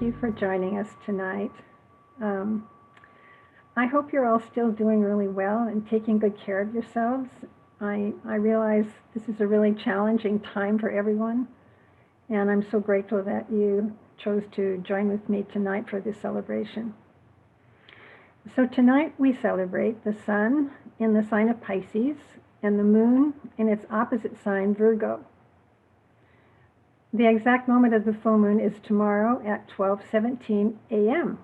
you for joining us tonight. I hope you're all still doing really well and taking good care of yourselves. I realize this is a really challenging time for everyone, and I'm so grateful that you chose to join with me tonight for this celebration. So tonight we celebrate the sun in the sign of Pisces and the moon in its opposite sign, Virgo. The exact moment of the full moon is tomorrow at 12:17 a.m.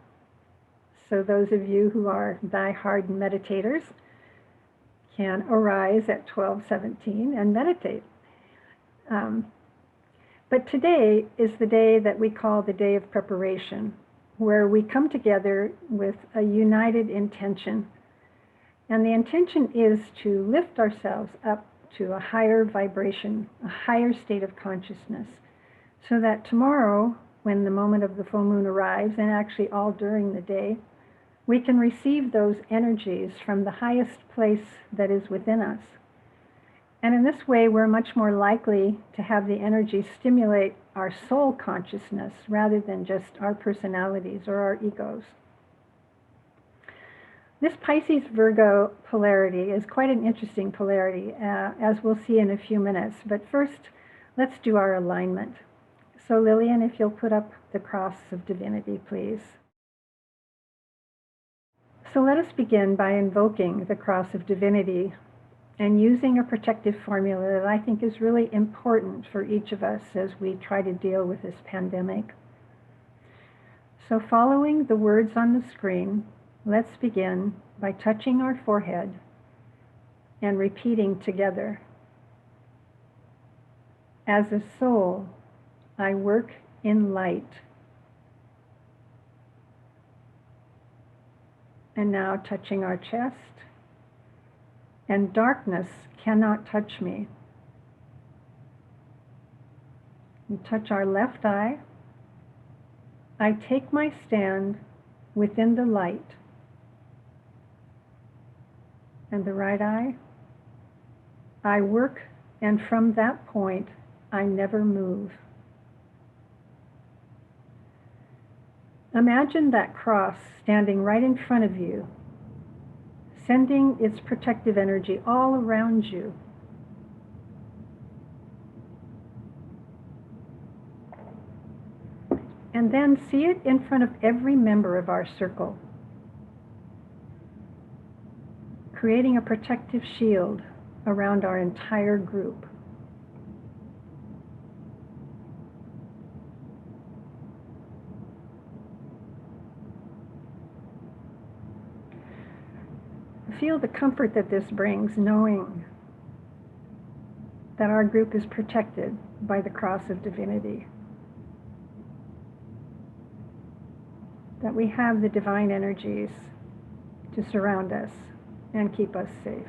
So those of you who are die-hard meditators can arise at 12:17 and meditate. But today is the day that we call the day of preparation, where we come together with a united intention. And the intention is to lift ourselves up to a higher vibration, a higher state of consciousness, so that tomorrow, when the moment of the full moon arrives, and actually all during the day, we can receive those energies from the highest place that is within us. And in this way, we're much more likely to have the energy stimulate our soul consciousness rather than just our personalities or our egos. This Pisces-Virgo polarity is quite an interesting polarity, as we'll see in a few minutes. But first, let's do our alignment. So Lillian, if you'll put up the cross of divinity, please. So let us begin by invoking the cross of divinity and using a protective formula that I think is really important for each of us as we try to deal with this pandemic. So following the words on the screen, let's begin by touching our forehead and repeating together. As a soul, I work in light. And now touching our chest. And darkness cannot touch me. We touch our left eye. I take my stand within the light. And the right eye. I work, and from that point, I never move. Imagine that cross standing right in front of you, sending its protective energy all around you. And then see it in front of every member of our circle, creating a protective shield around our entire group. Feel the comfort that this brings, knowing that our group is protected by the cross of divinity, that we have the divine energies to surround us and keep us safe.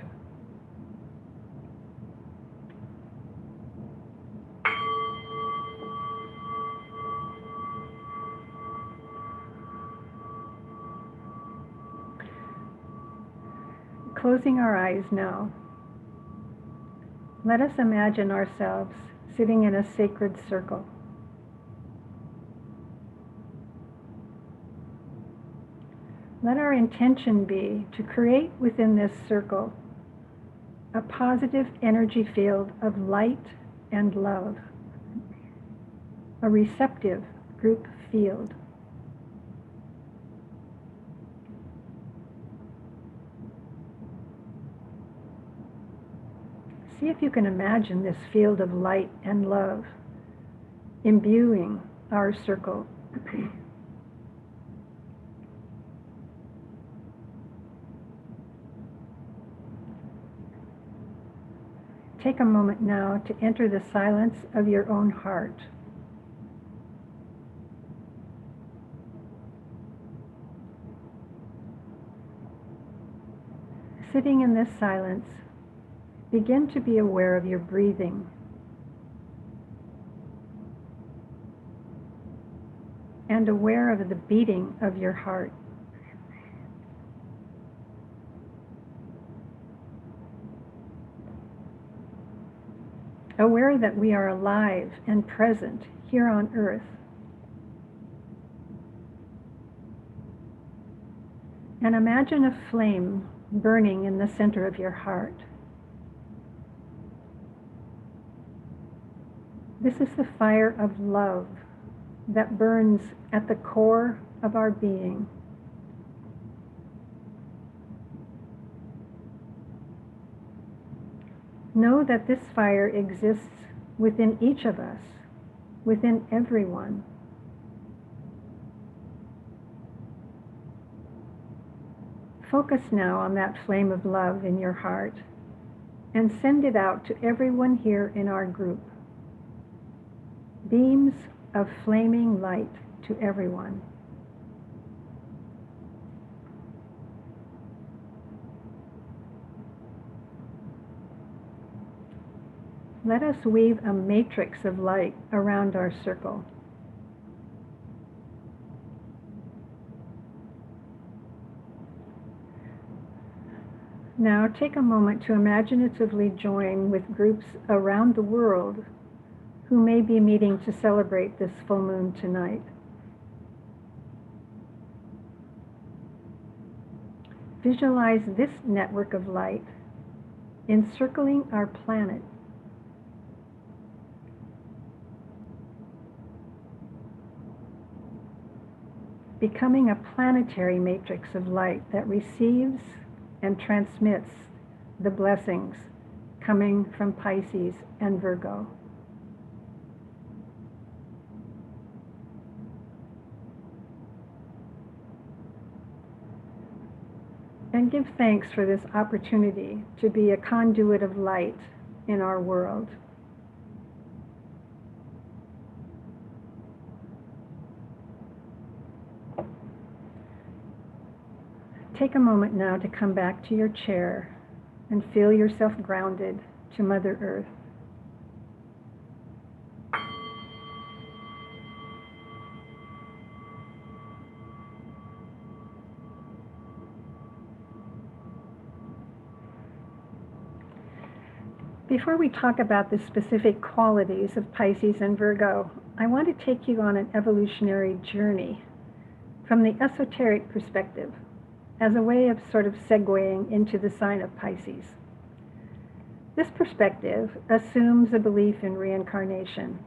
Closing our eyes now, let us imagine ourselves sitting in a sacred circle. Let our intention be to create within this circle a positive energy field of light and love, a receptive group field. See if you can imagine this field of light and love imbuing our circle. Take a moment now to enter the silence of your own heart. Sitting in this silence, begin to be aware of your breathing and aware of the beating of your heart. Aware that we are alive and present here on earth. and imagine a flame burning in the center of your heart. This is the fire of love that burns at the core of our being. Know that this fire exists within each of us, within everyone. Focus now on that flame of love in your heart and send it out to everyone here in our group. Beams of flaming light to everyone. Let us weave a matrix of light around our circle. Now take a moment to imaginatively join with groups around the world who may be meeting to celebrate this full moon tonight. Visualize this network of light encircling our planet. Becoming a planetary matrix of light that receives and transmits the blessings coming from Pisces and Virgo. And give thanks for this opportunity to be a conduit of light in our world. Take a moment now to come back to your chair and feel yourself grounded to Mother Earth. Before we talk about the specific qualities of Pisces and Virgo, I want to take you on an evolutionary journey from the esoteric perspective, as a way of sort of segueing into the sign of Pisces. This perspective assumes a belief in reincarnation.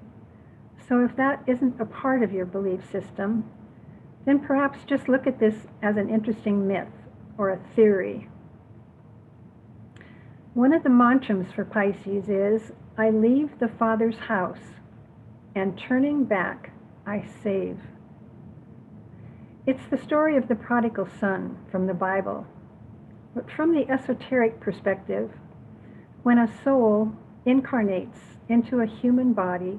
So if that isn't a part of your belief system, then perhaps just look at this as an interesting myth or a theory. One of the mantras for Pisces is, I leave the Father's house, and turning back, I save. It's the story of the prodigal son from the Bible. But from the esoteric perspective, when a soul incarnates into a human body,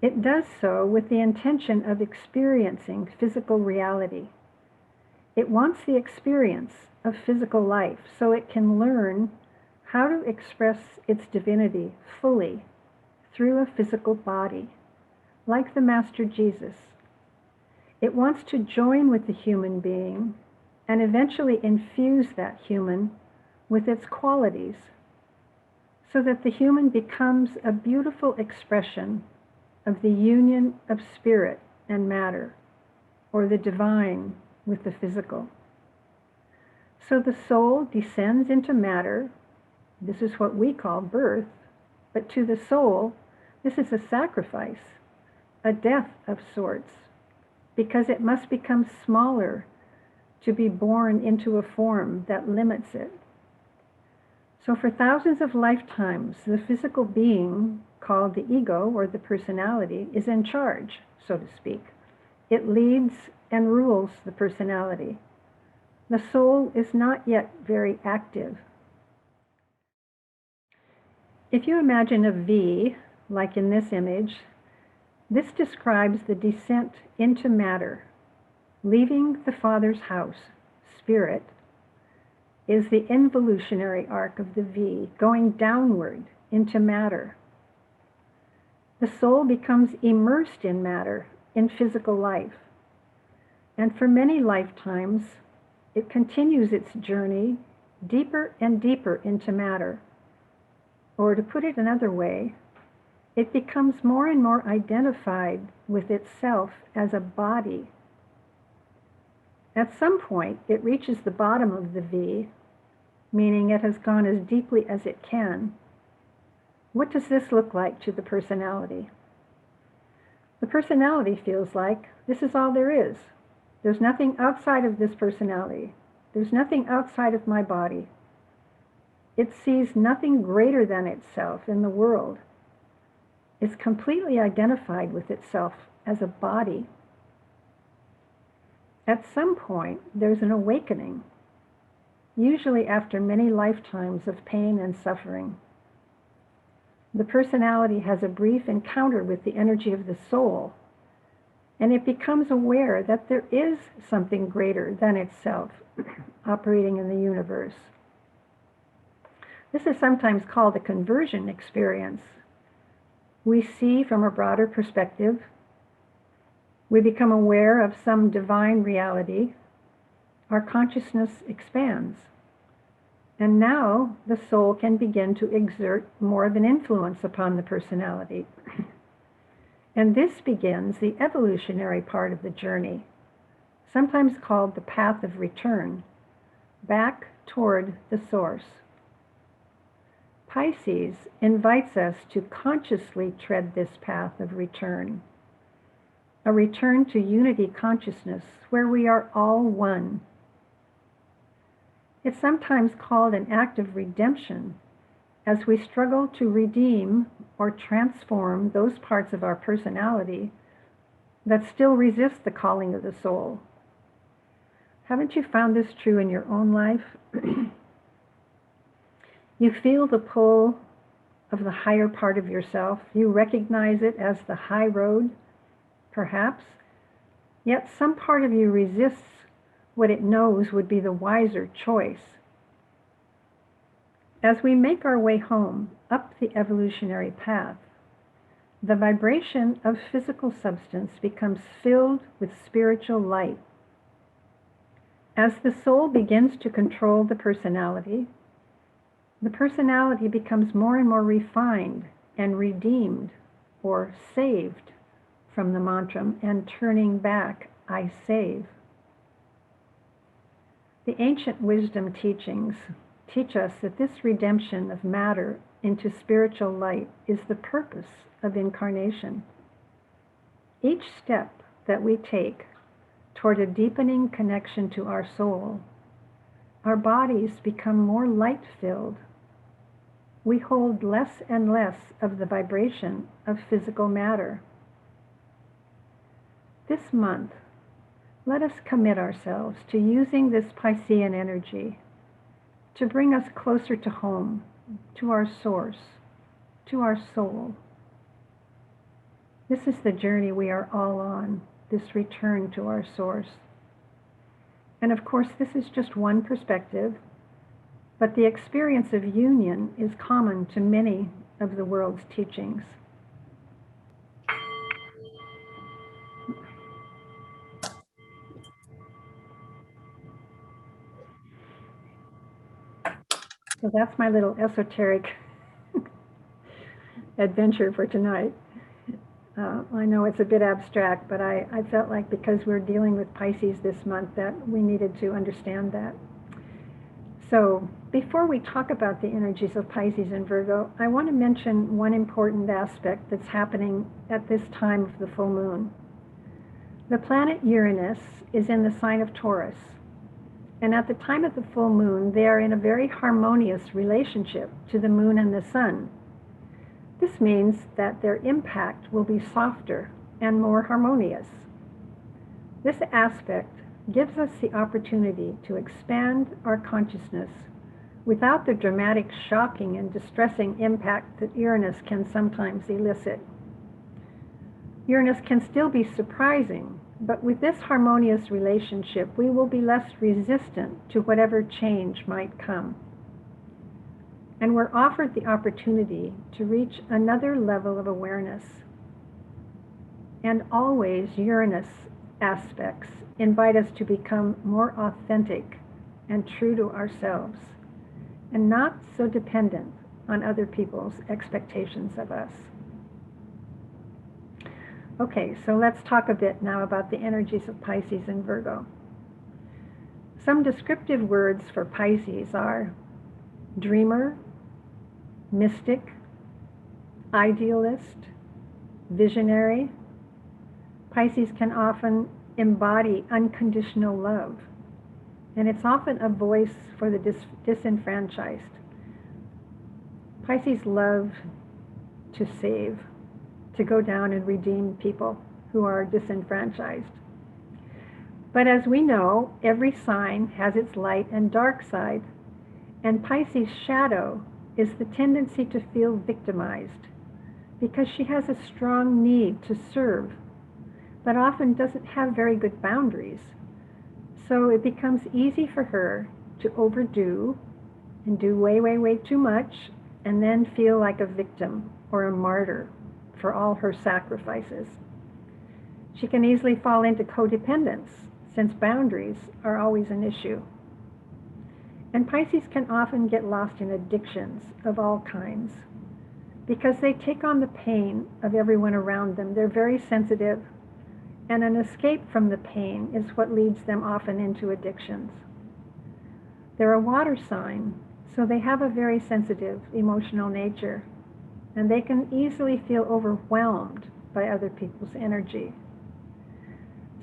it does so with the intention of experiencing physical reality. It wants the experience of physical life so it can learn how to express its divinity fully through a physical body, like the Master Jesus. It wants to join with the human being and eventually infuse that human with its qualities so that the human becomes a beautiful expression of the union of spirit and matter, or the divine with the physical. So the soul descends into matter. This is what we call birth, but to the soul, this is a sacrifice, a death of sorts, because it must become smaller to be born into a form that limits it. So for thousands of lifetimes, the physical being, called the ego or the personality, is in charge, so to speak. It leads and rules the personality. The soul is not yet very active. If you imagine a V, like in this image, this describes the descent into matter. Leaving the Father's house, spirit, is the involutionary arc of the V, going downward into matter. The soul becomes immersed in matter, in physical life. And for many lifetimes, it continues its journey deeper and deeper into matter. Or to put it another way, it becomes more and more identified with itself as a body. At some point, it reaches the bottom of the V, meaning it has gone as deeply as it can. What does this look like to the personality? The personality feels like this is all there is. There's nothing outside of this personality. There's nothing outside of my body. It sees nothing greater than itself in the world. It's completely identified with itself as a body. At some point, there's an awakening, usually after many lifetimes of pain and suffering. The personality has a brief encounter with the energy of the soul, and it becomes aware that there is something greater than itself operating in the universe. This is sometimes called a conversion experience. We see from a broader perspective. We become aware of some divine reality. Our consciousness expands. And now the soul can begin to exert more of an influence upon the personality. And this begins the evolutionary part of the journey, sometimes called the path of return, back toward the source. Pisces invites us to consciously tread this path of return, a return to unity consciousness where we are all one. It's sometimes called an act of redemption as we struggle to redeem or transform those parts of our personality that still resist the calling of the soul. Haven't you found this true in your own life? You feel the pull of the higher part of yourself. You recognize it as the high road, perhaps, yet some part of you resists what it knows would be the wiser choice. As we make our way home up the evolutionary path, the vibration of physical substance becomes filled with spiritual light. As the soul begins to control the personality becomes more and more refined and redeemed or saved from the mantra and turning back, I save. The ancient wisdom teachings teach us that this redemption of matter into spiritual light is the purpose of incarnation. Each step that we take toward a deepening connection to our soul, our bodies become more light-filled. We hold less and less of the vibration of physical matter. This month, let us commit ourselves to using this Piscean energy to bring us closer to home, to our source, to our soul. This is the journey we are all on, this return to our source. And of course, this is just one perspective, but the experience of union is common to many of the world's teachings. So that's my little esoteric adventure for tonight. I know it's a bit abstract, but I felt like because we're dealing with Pisces this month that we needed to understand that. So before we talk about the energies of Pisces and Virgo, I want to mention one important aspect that's happening at this time of the full moon. The planet Uranus is in the sign of Taurus. And at the time of the full moon, they are in a very harmonious relationship to the moon and the sun. This means that their impact will be softer and more harmonious. This aspect gives us the opportunity to expand our consciousness without the dramatic, shocking, and distressing impact that Uranus can sometimes elicit. Uranus can still be surprising, but with this harmonious relationship, we will be less resistant to whatever change might come. And we're offered the opportunity to reach another level of awareness. And always Uranus aspects invite us to become more authentic and true to ourselves, and not so dependent on other people's expectations of us. Okay, so let's talk a bit now about the energies of Pisces and Virgo. Some descriptive words for Pisces are dreamer, mystic, idealist, visionary. Pisces can often embody unconditional love, and it's often a voice for the disenfranchised. Pisces love to save, to go down and redeem people who are disenfranchised. But as we know, every sign has its light and dark side, and Pisces' shadow is the tendency to feel victimized because she has a strong need to serve, but often doesn't have very good boundaries. So it becomes easy for her to overdo and do way, way, way too much, and then feel like a victim or a martyr for all her sacrifices. She can easily fall into codependence, since boundaries are always an issue. And Pisces can often get lost in addictions of all kinds because they take on the pain of everyone around them. They're very sensitive, and an escape from the pain is what leads them often into addictions. They're a water sign, so they have a very sensitive emotional nature, and they can easily feel overwhelmed by other people's energy.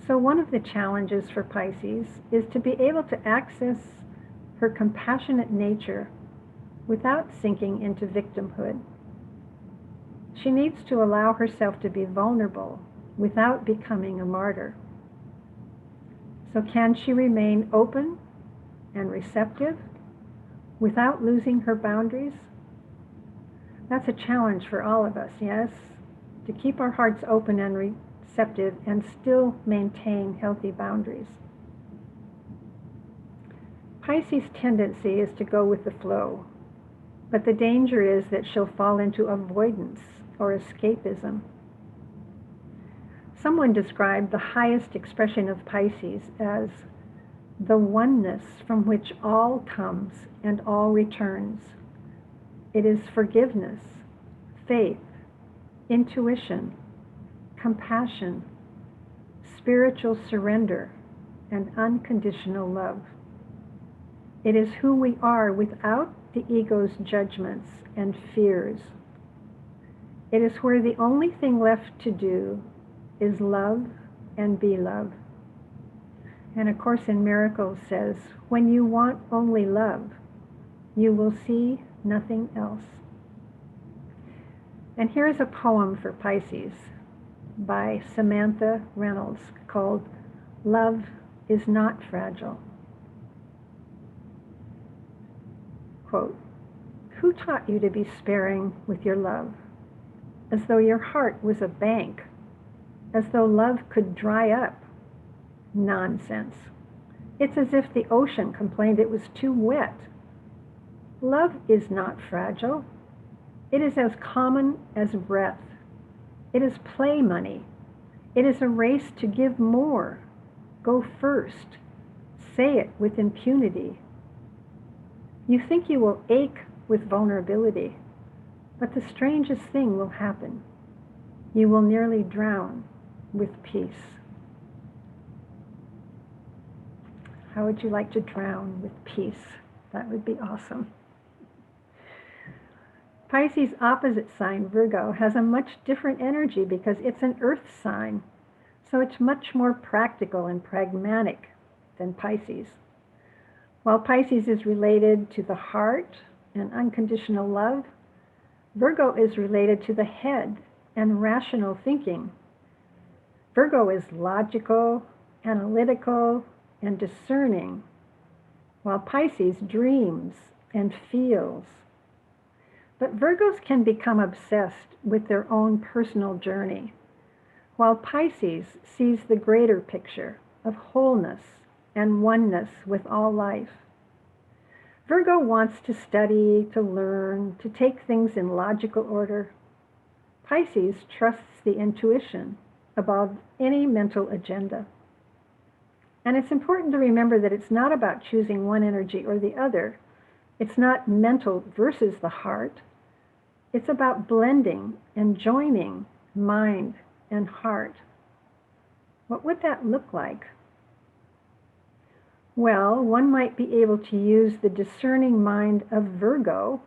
So one of the challenges for Pisces is to be able to access her compassionate nature without sinking into victimhood. She needs to allow herself to be vulnerable without becoming a martyr. So can she remain open and receptive without losing her boundaries? That's a challenge for all of us, yes? To keep our hearts open and receptive and still maintain healthy boundaries. Pisces' tendency is to go with the flow, but the danger is that she'll fall into avoidance or escapism. Someone described the highest expression of Pisces as the oneness from which all comes and all returns. It is forgiveness, faith, intuition, compassion, spiritual surrender, and unconditional love. It is who we are without the ego's judgments and fears. It is where the only thing left to do is love and be love. And A Course in Miracles says, when you want only love, you will see nothing else. And here's a poem for Pisces by Samantha Reynolds called Love is Not Fragile. Quote, who taught you to be sparing with your love, as though your heart was a bank, as though love could dry up? Nonsense. It's as if the ocean complained it was too wet. Love is not fragile. It is as common as breath. It is play money. It is a race to give more. Go first. Say it with impunity. You think you will ache with vulnerability, but the strangest thing will happen. You will nearly drown with peace. How would you like to drown with peace? That would be awesome. Pisces' opposite sign, Virgo, has a much different energy because it's an earth sign, so it's much more practical and pragmatic than Pisces. While Pisces is related to the heart and unconditional love, Virgo is related to the head and rational thinking. Virgo is logical, analytical, and discerning, while Pisces dreams and feels. But Virgos can become obsessed with their own personal journey, while Pisces sees the greater picture of wholeness and oneness with all life. Virgo wants to study, to learn, to take things in logical order. Pisces trusts the intuition above any mental agenda. And it's important to remember that it's not about choosing one energy or the other. It's not mental versus the heart. It's about blending and joining mind and heart. What would that look like? Well, one might be able to use the discerning mind of Virgo,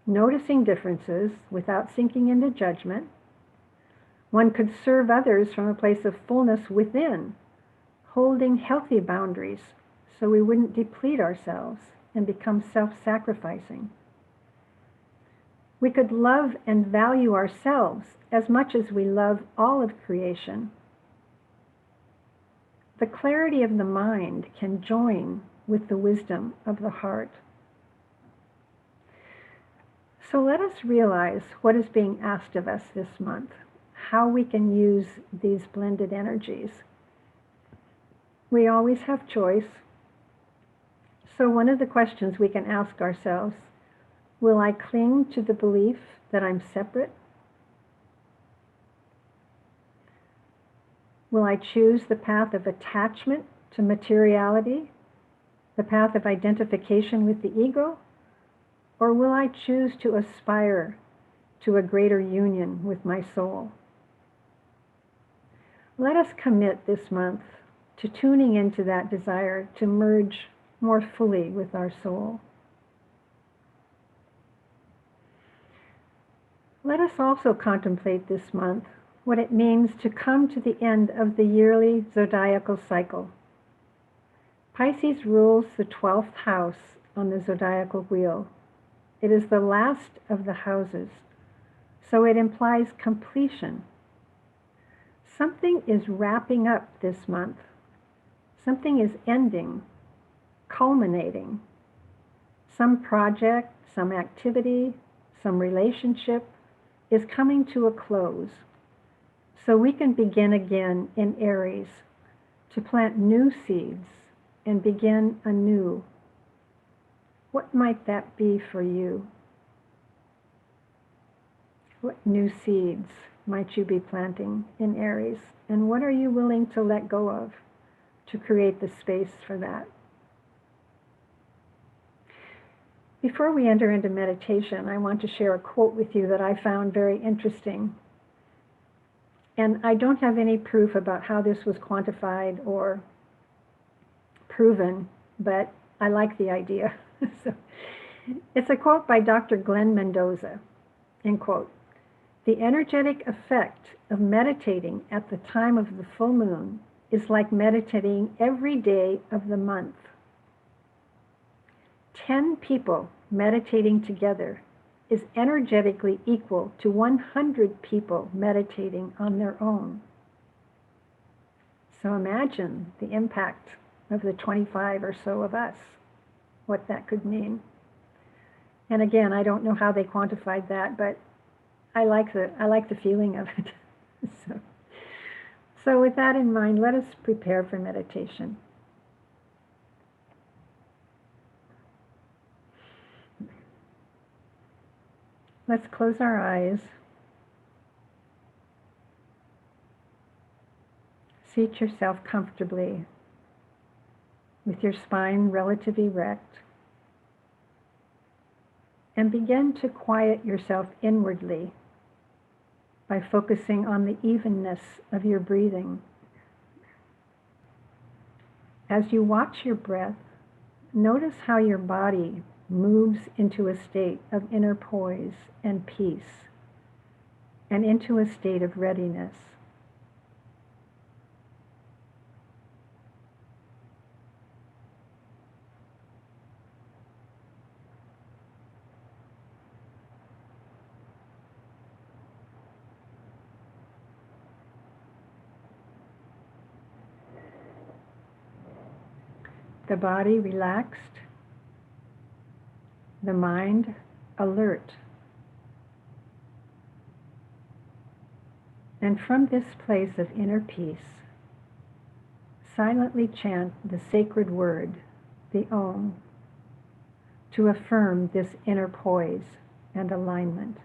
noticing differences without sinking into judgment. One could serve others from a place of fullness within, holding healthy boundaries so we wouldn't deplete ourselves and become self-sacrificing. We could love and value ourselves as much as we love all of creation. The clarity of the mind can join with the wisdom of the heart. So let us realize what is being asked of us this month, how we can use these blended energies. We always have choice. So one of the questions we can ask ourselves, will I cling to the belief that I'm separate? Will I choose the path of attachment to materiality, the path of identification with the ego? Or will I choose to aspire to a greater union with my soul? Let us commit this month to tuning into that desire to merge more fully with our soul. Let us also contemplate this month what it means to come to the end of the yearly zodiacal cycle. Pisces rules the 12th house on the zodiacal wheel. It is the last of the houses, so it implies completion. Something is wrapping up this month. Something is ending, culminating. Some project, some activity, some relationship is coming to a close. So we can begin again in Aries to plant new seeds and begin anew. What might that be for you? What new seeds might you be planting in Aries? And what are you willing to let go of to create the space for that? Before we enter into meditation, I want to share a quote with you that I found very interesting. And I don't have any proof about how this was quantified or proven, but I like the idea. So, it's a quote by Dr. Glenn Mendoza, end quote. The energetic effect of meditating at the time of the full moon is like meditating every day of the month. 10 people meditating together is energetically equal to 100 people meditating on their own. So imagine the impact of the 25 or so of us, what that could mean. And again, I don't know how they quantified that, but I like the feeling of it. So with that in mind, let us prepare for meditation. Let's close our eyes. Seat yourself comfortably with your spine relatively erect, and begin to quiet yourself inwardly by focusing on the evenness of your breathing. As you watch your breath, notice how your body moves into a state of inner poise and peace, and into a state of readiness. The body relaxed, the mind alert. And from this place of inner peace, silently chant the sacred word, the Om, to affirm this inner poise and alignment.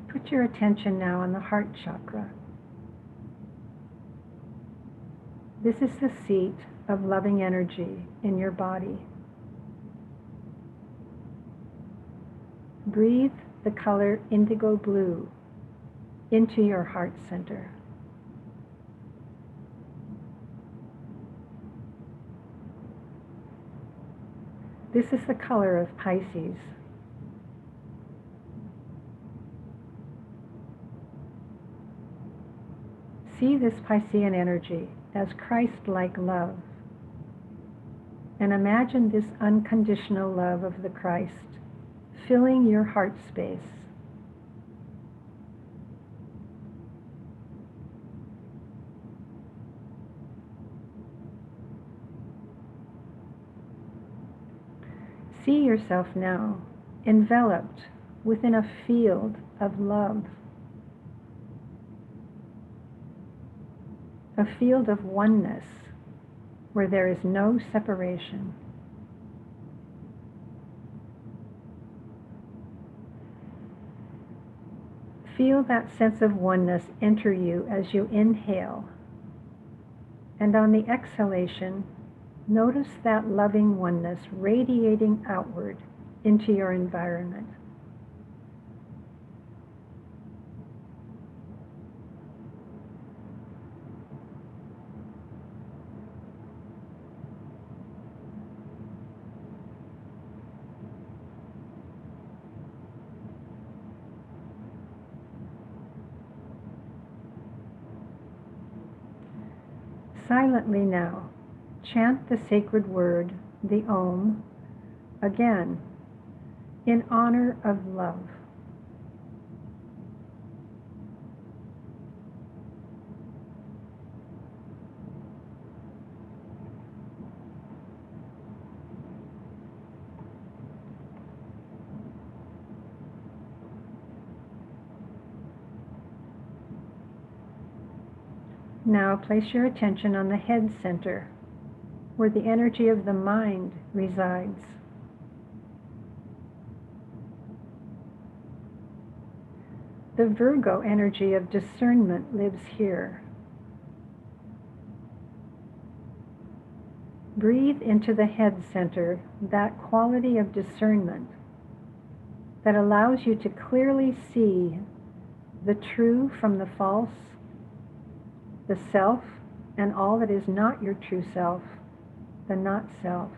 Put your attention now on the heart chakra. This is the seat of loving energy in your body. Breathe the color indigo blue into your heart center. This is the color of Pisces. See this Piscean energy as Christ-like love, and imagine this unconditional love of the Christ filling your heart space. See yourself now enveloped within a field of love, a field of oneness where there is no separation. Feel that sense of oneness enter you as you inhale, and on the exhalation, notice that loving oneness radiating outward into your environment. Silently now, chant the sacred word, the Om, again, in honor of love. Now place your attention on the head center, where the energy of the mind resides. The Virgo energy of discernment lives here. Breathe into the head center that quality of discernment that allows you to clearly see the true from the false, the self and all that is not your true self, the not self.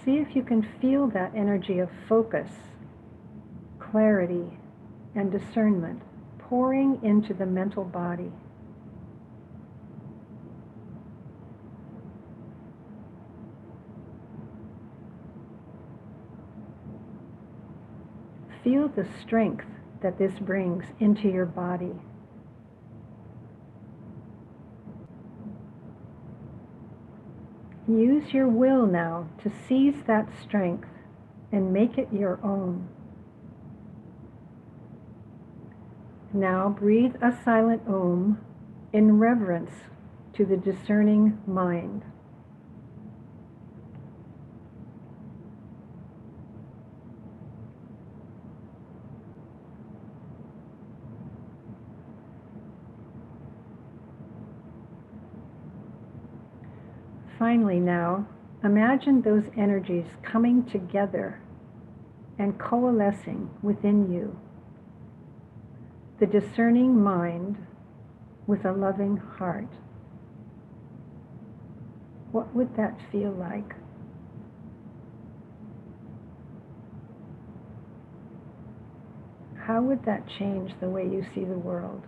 See if you can feel that energy of focus, clarity, and discernment pouring into the mental body. Feel the strength that this brings into your body. Use your will now to seize that strength and make it your own. Now breathe a silent Om in reverence to the discerning mind. Finally now, imagine those energies coming together and coalescing within you. The discerning mind with a loving heart. What would that feel like? How would that change the way you see the world?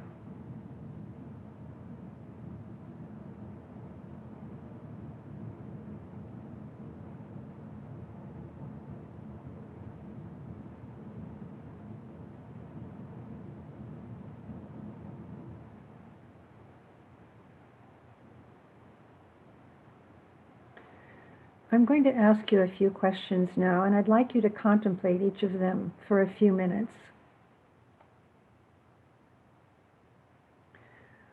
I'm going to ask you a few questions now, and I'd like you to contemplate each of them for a few minutes.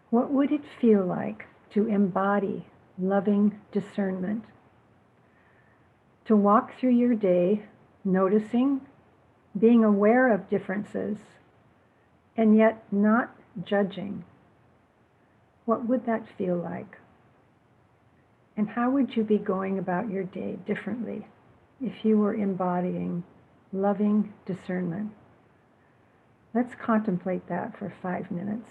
What would it feel like to embody loving discernment? To walk through your day noticing, being aware of differences, and yet not judging, what would that feel like? And how would you be going about your day differently if you were embodying loving discernment? Let's contemplate that for 5 minutes.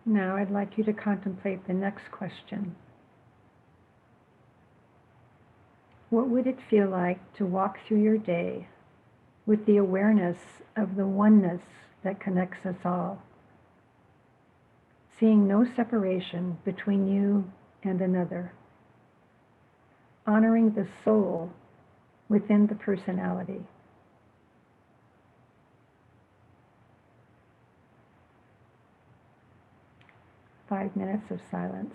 Now I'd like you to contemplate the next question. What would it feel like to walk through your day with the awareness of the oneness that connects us all, seeing no separation between you and another, honoring the soul within the personality? Five minutes of silence.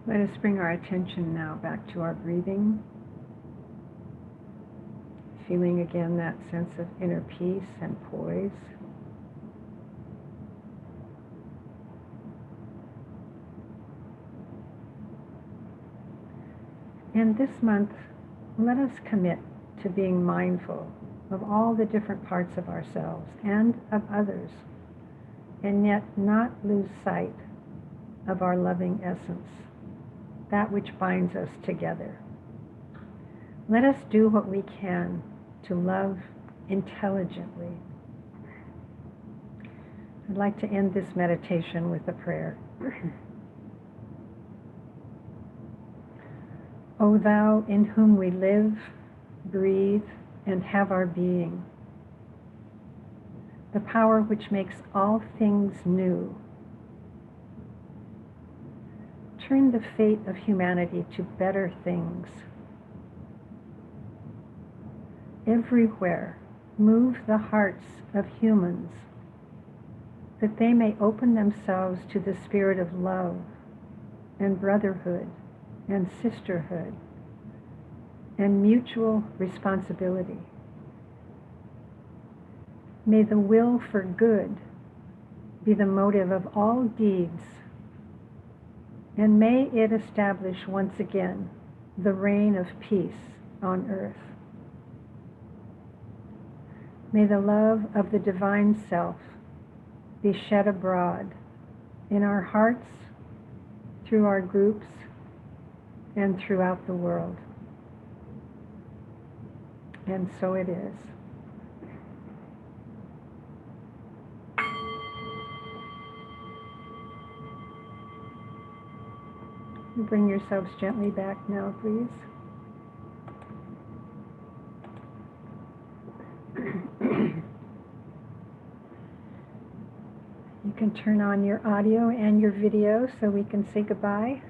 Let us bring our attention now back to our breathing, feeling again that sense of inner peace and poise. And this month, let us commit to being mindful of all the different parts of ourselves and of others, and yet not lose sight of our loving essence, that which binds us together. Let us do what we can to love intelligently. I'd like to end this meditation with a prayer. O Thou in whom we live, breathe, and have our being, the power which makes all things new, turn the fate of humanity to better things. Everywhere, move the hearts of humans, that they may open themselves to the spirit of love and brotherhood and sisterhood and mutual responsibility. May the will for good be the motive of all deeds, and may it establish once again the reign of peace on earth. May the love of the divine self be shed abroad in our hearts, through our groups, and throughout the world. And so it is. Bring yourselves gently back now, please. You can turn on your audio and your video so we can say goodbye.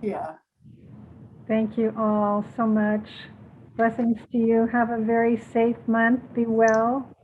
Yeah. Thank you all so much. Blessings to you. Have a very safe month. Be well.